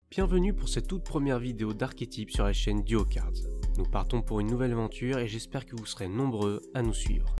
Bienvenue pour cette toute première vidéo d'archétypes sur la chaîne DuoCards. Nous partons pour une nouvelle aventure et j'espère que vous serez nombreux à nous suivre.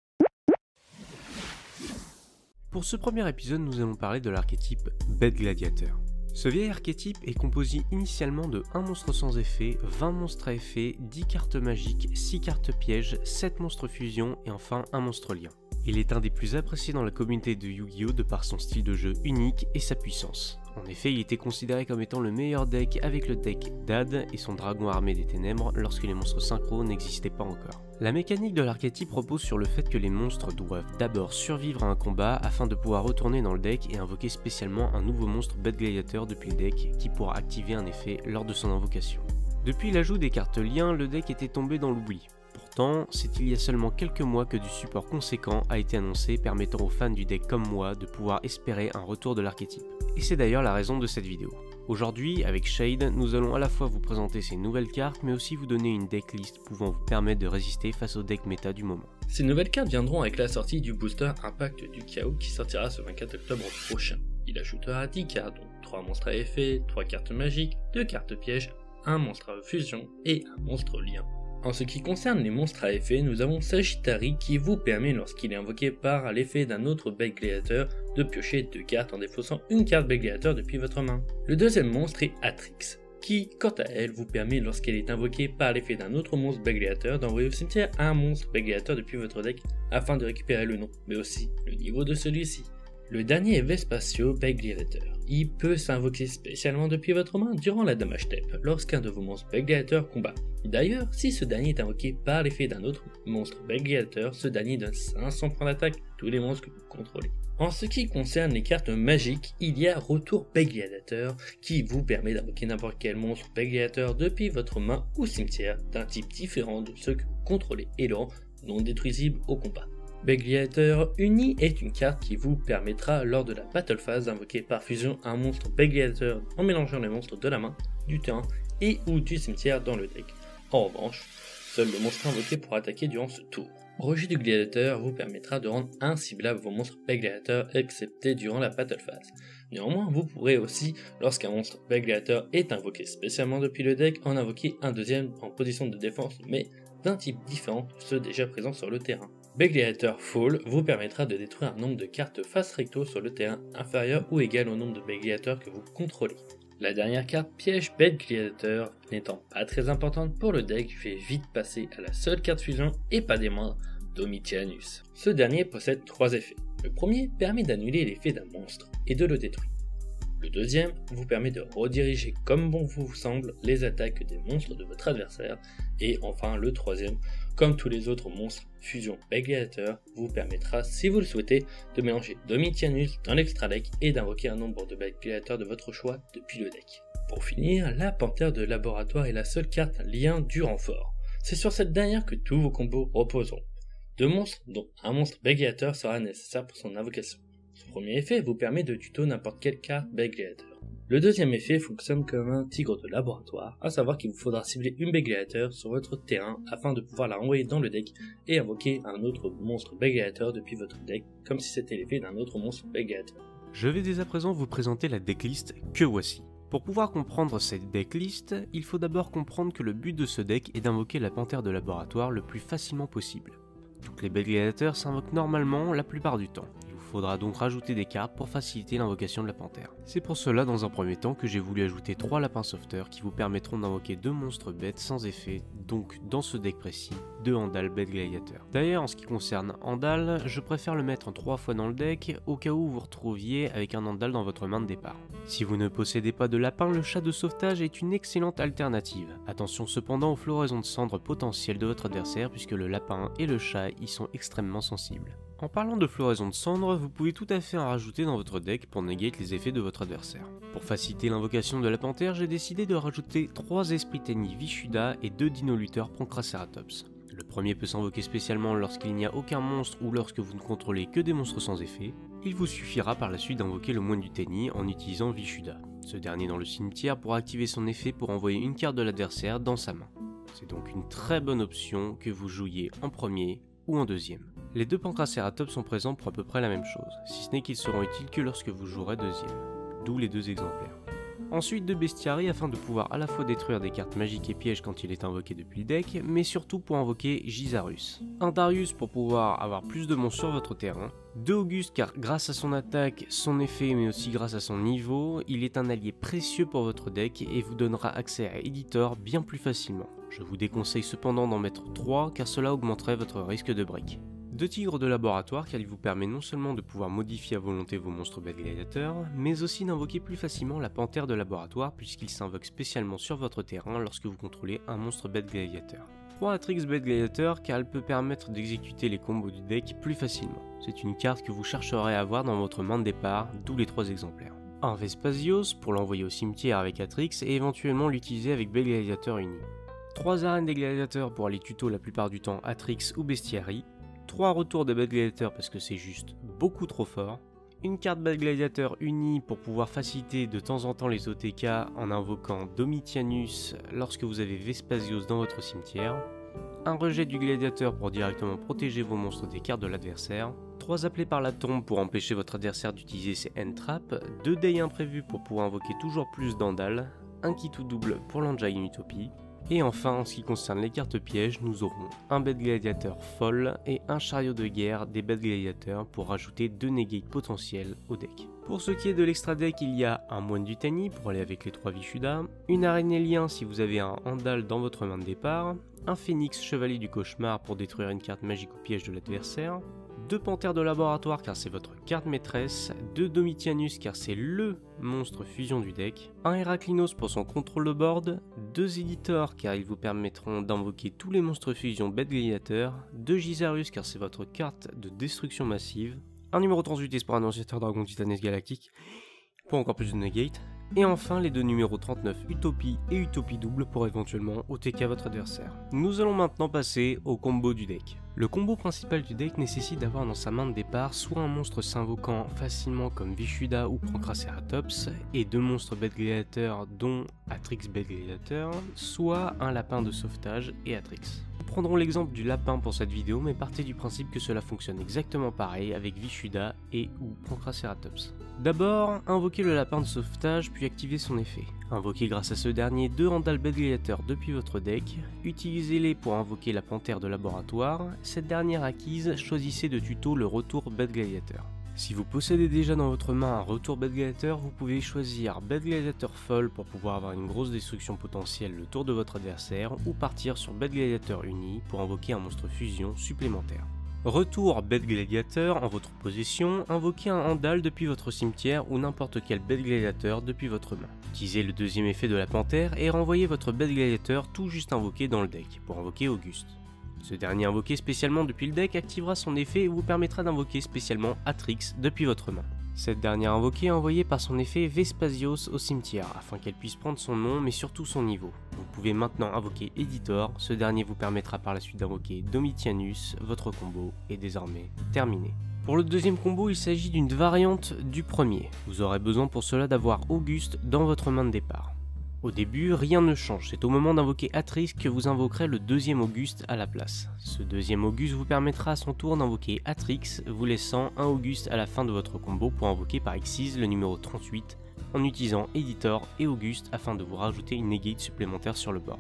Pour ce premier épisode, nous allons parler de l'archétype Bête Gladiateur. Ce vieil archétype est composé initialement de 1 monstre sans effet, 20 monstres à effet, 10 cartes magiques, 6 cartes pièges, 7 monstres fusion et enfin un monstre lien. Il est un des plus appréciés dans la communauté de Yu-Gi-Oh! De par son style de jeu unique et sa puissance. En effet, il était considéré comme étant le meilleur deck avec le deck Dad et son dragon armé des ténèbres lorsque les monstres synchro n'existaient pas encore. La mécanique de l'archétype repose sur le fait que les monstres doivent d'abord survivre à un combat afin de pouvoir retourner dans le deck et invoquer spécialement un nouveau monstre Bête Gladiateur depuis le deck qui pourra activer un effet lors de son invocation. Depuis l'ajout des cartes liens, le deck était tombé dans l'oubli. Pourtant, c'est il y a seulement quelques mois que du support conséquent a été annoncé permettant aux fans du deck comme moi de pouvoir espérer un retour de l'archétype. Et c'est d'ailleurs la raison de cette vidéo. Aujourd'hui, avec Shade, nous allons à la fois vous présenter ces nouvelles cartes, mais aussi vous donner une decklist pouvant vous permettre de résister face au deck méta du moment. Ces nouvelles cartes viendront avec la sortie du booster Impact du Chaos qui sortira ce 24 octobre prochain. Il ajoutera 10 cartes, dont 3 monstres à effet, 3 cartes magiques, 2 cartes pièges, 1 monstre à fusion et un monstre lien. En ce qui concerne les monstres à effet, nous avons Sagittari qui vous permet, lorsqu'il est invoqué par l'effet d'un autre Bête Gladiateur, de piocher 2 cartes en défaussant une carte Bête Gladiateur depuis votre main. Le deuxième monstre est Atrix, qui, quant à elle, vous permet, lorsqu'elle est invoquée par l'effet d'un autre monstre Bête Gladiateur, d'envoyer au cimetière un monstre Bête Gladiateur depuis votre deck afin de récupérer le nom, mais aussi le niveau de celui-ci. Le dernier est Vespasio Bête Gladiateur. Il peut s'invoquer spécialement depuis votre main durant la damage step, lorsqu'un de vos monstres Bête Gladiateur combat. D'ailleurs, si ce dernier est invoqué par l'effet d'un autre monstre Bête Gladiateur, ce dernier donne 500 points d'attaque à tous les monstres que vous contrôlez. En ce qui concerne les cartes magiques, il y a Retour Bête Gladiateur qui vous permet d'invoquer n'importe quel monstre Bête Gladiateur depuis votre main ou cimetière d'un type différent de ceux que vous contrôlez et le rend non détruisible au combat. Bête Gladiateur Uni est une carte qui vous permettra lors de la battle phase d'invoquer par fusion un monstre Bête Gladiateur en mélangeant les monstres de la main, du terrain et ou du cimetière dans le deck. En revanche, seul le monstre invoqué pourra attaquer durant ce tour. Rejet du Gladiateur vous permettra de rendre inciblable vos monstres Bête Gladiateur excepté durant la battle phase. Néanmoins, vous pourrez aussi, lorsqu'un monstre Bête Gladiateur est invoqué spécialement depuis le deck, en invoquer un deuxième en position de défense mais d'un type différent de ceux déjà présents sur le terrain. Bête Gladiateur Fall vous permettra de détruire un nombre de cartes face recto sur le terrain inférieur ou égal au nombre de Bête Gladiateur que vous contrôlez. La dernière carte piège Bête Gladiateur, n'étant pas très importante pour le deck, fait vite passer à la seule carte fusion et pas des moindres, Domitianus. Ce dernier possède 3 effets. Le premier permet d'annuler l'effet d'un monstre et de le détruire. Le deuxième vous permet de rediriger comme bon vous semble les attaques des monstres de votre adversaire. Et enfin le troisième, comme tous les autres monstres fusion Bête Gladiateur, vous permettra, si vous le souhaitez, de mélanger Domitianus dans l'extra deck et d'invoquer un nombre de Bête Gladiateur de votre choix depuis le deck. Pour finir, la Panthère de Laboratoire est la seule carte lien du renfort. C'est sur cette dernière que tous vos combos reposeront. 2 monstres, dont un monstre Bête Gladiateur sera nécessaire pour son invocation. Ce premier effet vous permet de tuto n'importe quelle carte Bête Gladiateur. Le deuxième effet fonctionne comme un tigre de laboratoire, à savoir qu'il vous faudra cibler une Bête Gladiateur sur votre terrain afin de pouvoir la renvoyer dans le deck et invoquer un autre monstre Bête Gladiateur depuis votre deck, comme si c'était l'effet d'un autre monstre Bête Gladiateur. Je vais dès à présent vous présenter la decklist que voici. Pour pouvoir comprendre cette decklist, il faut d'abord comprendre que le but de ce deck est d'invoquer la Panthère de Laboratoire le plus facilement possible. Toutes les Bête Gladiateurs s'invoquent normalement la plupart du temps. Il faudra donc rajouter des cartes pour faciliter l'invocation de la panthère. C'est pour cela dans un premier temps que j'ai voulu ajouter 3 lapins sauveteurs qui vous permettront d'invoquer 2 monstres bêtes sans effet, donc dans ce deck précis, 2 Andal Bête Gladiateur. D'ailleurs en ce qui concerne Andal, je préfère le mettre en 3 fois dans le deck au cas où vous vous retrouviez avec un Andal dans votre main de départ. Si vous ne possédez pas de lapin, le chat de sauvetage est une excellente alternative. Attention cependant aux floraisons de cendres potentielles de votre adversaire puisque le lapin et le chat y sont extrêmement sensibles. En parlant de floraison de cendres, vous pouvez tout à fait en rajouter dans votre deck pour negate les effets de votre adversaire. Pour faciliter l'invocation de la panthère, j'ai décidé de rajouter 3 esprits tennis Vishuda et 2 dinoluteurs Pancraceratops. Le premier peut s'invoquer spécialement lorsqu'il n'y a aucun monstre ou lorsque vous ne contrôlez que des monstres sans effet. Il vous suffira par la suite d'invoquer le moine du tennis en utilisant Vishuda. Ce dernier dans le cimetière pourra activer son effet pour envoyer une carte de l'adversaire dans sa main. C'est donc une très bonne option que vous jouiez en premier ou en deuxième. Les 2 Pancraceratops sont présents pour à peu près la même chose, si ce n'est qu'ils seront utiles que lorsque vous jouerez deuxième, d'où les 2 exemplaires. Ensuite 2 bestiaries afin de pouvoir à la fois détruire des cartes magiques et pièges quand il est invoqué depuis le deck, mais surtout pour invoquer Gisarus. Un Darius pour pouvoir avoir plus de monstres sur votre terrain. 2 Auguste car grâce à son attaque, son effet mais aussi grâce à son niveau, il est un allié précieux pour votre deck et vous donnera accès à Editor bien plus facilement. Je vous déconseille cependant d'en mettre 3 car cela augmenterait votre risque de break. 2 tigres de laboratoire car il vous permet non seulement de pouvoir modifier à volonté vos monstres bêtes gladiateurs, mais aussi d'invoquer plus facilement la panthère de laboratoire puisqu'il s'invoque spécialement sur votre terrain lorsque vous contrôlez un monstre bête gladiateur. 3 Atrix bête gladiateur car elle peut permettre d'exécuter les combos du deck plus facilement. C'est une carte que vous chercherez à avoir dans votre main de départ, d'où les 3 exemplaires. 1 Vespasios pour l'envoyer au cimetière avec Atrix et éventuellement l'utiliser avec bête gladiateur uni. 3 arènes des gladiateurs pour aller tuto la plupart du temps Atrix ou Bestiary. 3 retours de Bad Gladiator parce que c'est juste beaucoup trop fort. Une carte Bad Gladiator unie pour pouvoir faciliter de temps en temps les OTK en invoquant Domitianus lorsque vous avez Vespasios dans votre cimetière. Un rejet du gladiateur pour directement protéger vos monstres des cartes de l'adversaire. 3 appelés par la tombe pour empêcher votre adversaire d'utiliser ses end traps. 2 dés imprévus pour pouvoir invoquer toujours plus d'Andal. Un kit ou double pour l'Angine Utopie. Et enfin, en ce qui concerne les cartes pièges, nous aurons un bête gladiateur folle et un chariot de guerre des bêtes gladiateurs pour rajouter 2 negates potentiels au deck. Pour ce qui est de l'extra deck, il y a un moine du Tani pour aller avec les 3 Vishuda, une Arénélien si vous avez un Andal dans votre main de départ, un Phénix chevalier du cauchemar pour détruire une carte magique ou piège de l'adversaire, 2 panthères de laboratoire car c'est votre carte maîtresse, 2 Domitianus car c'est LE monstre fusion du deck, un Héraclinos pour son contrôle de board, 2 Editors car ils vous permettront d'invoquer tous les monstres fusion bêtes gladiateurs, 2 Gisarus car c'est votre carte de destruction massive, un numéro transmuté pour annonciateur dragon titanesque galactique pour encore plus de negate, et enfin les 2 numéros 39 Utopie et Utopie double pour éventuellement OTK votre adversaire. Nous allons maintenant passer au combo du deck. Le combo principal du deck nécessite d'avoir dans sa main de départ soit un monstre s'invoquant facilement comme Vishuda ou Pancraceratops et 2 monstres bêtes gladiateurs dont Atrix bête gladiateur, soit un lapin de sauvetage et Atrix. Nous prendrons l'exemple du lapin pour cette vidéo mais partez du principe que cela fonctionne exactement pareil avec Vishuda et ou Pancraceratops. D'abord, invoquez le lapin de sauvetage puis activez son effet. Invoquez grâce à ce dernier 2 Andal bêtes gladiateurs depuis votre deck, utilisez-les pour invoquer la panthère de laboratoire, cette dernière acquise, choisissez de tuto le retour bête gladiateur. Si vous possédez déjà dans votre main un retour bête gladiateur, vous pouvez choisir bête gladiateur folle pour pouvoir avoir une grosse destruction potentielle le tour de votre adversaire ou partir sur bête gladiateur uni pour invoquer un monstre fusion supplémentaire. Retour bête gladiateur en votre possession, invoquez un Andal depuis votre cimetière ou n'importe quel bête gladiateur depuis votre main. Utilisez le deuxième effet de la panthère et renvoyez votre bête gladiateur tout juste invoqué dans le deck pour invoquer Auguste. Ce dernier invoqué spécialement depuis le deck activera son effet et vous permettra d'invoquer spécialement Atrix depuis votre main. Cette dernière invoquée est envoyée par son effet Vespasios au cimetière afin qu'elle puisse prendre son nom mais surtout son niveau. Vous pouvez maintenant invoquer Editor, ce dernier vous permettra par la suite d'invoquer Domitianus, votre combo est désormais terminé. Pour le deuxième combo, il s'agit d'une variante du premier. Vous aurez besoin pour cela d'avoir Auguste dans votre main de départ. Au début, rien ne change, c'est au moment d'invoquer Atrix que vous invoquerez le deuxième Auguste à la place. Ce deuxième Auguste vous permettra à son tour d'invoquer Atrix, vous laissant un Auguste à la fin de votre combo pour invoquer par Xyz le numéro 38 en utilisant Editor et Auguste afin de vous rajouter une negate supplémentaire sur le board.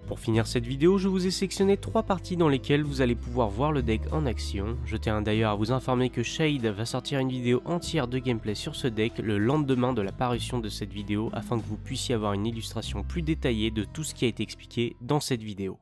Pour finir cette vidéo, je vous ai sélectionné 3 parties dans lesquelles vous allez pouvoir voir le deck en action. Je tiens d'ailleurs à vous informer que Shade va sortir une vidéo entière de gameplay sur ce deck le lendemain de la parution de cette vidéo afin que vous puissiez avoir une illustration plus détaillée de tout ce qui a été expliqué dans cette vidéo.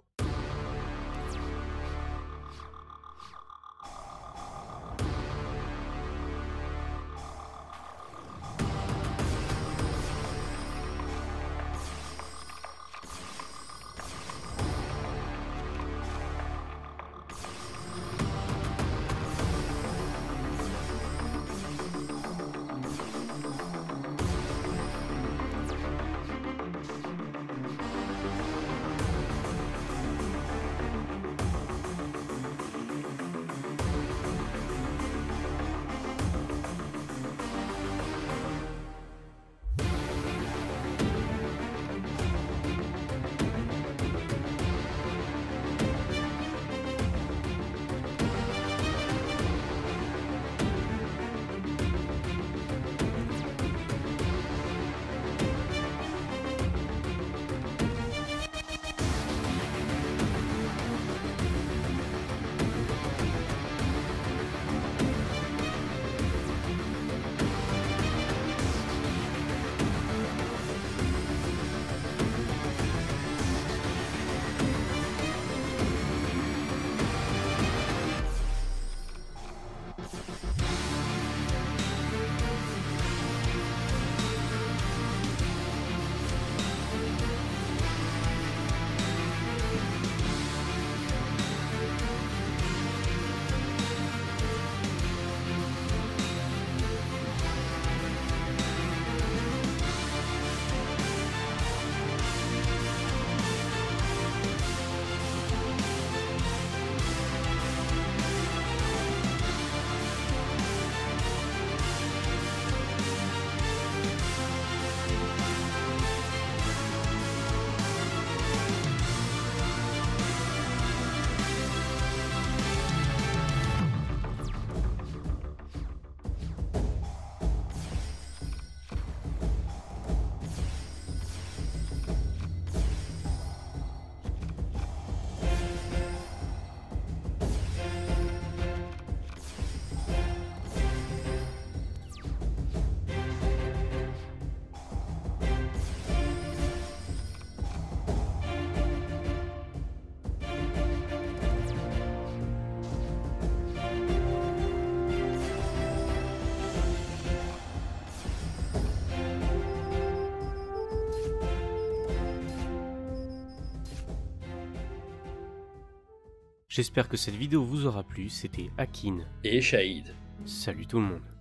J'espère que cette vidéo vous aura plu, c'était Akin. Et Shahid. Salut tout le monde.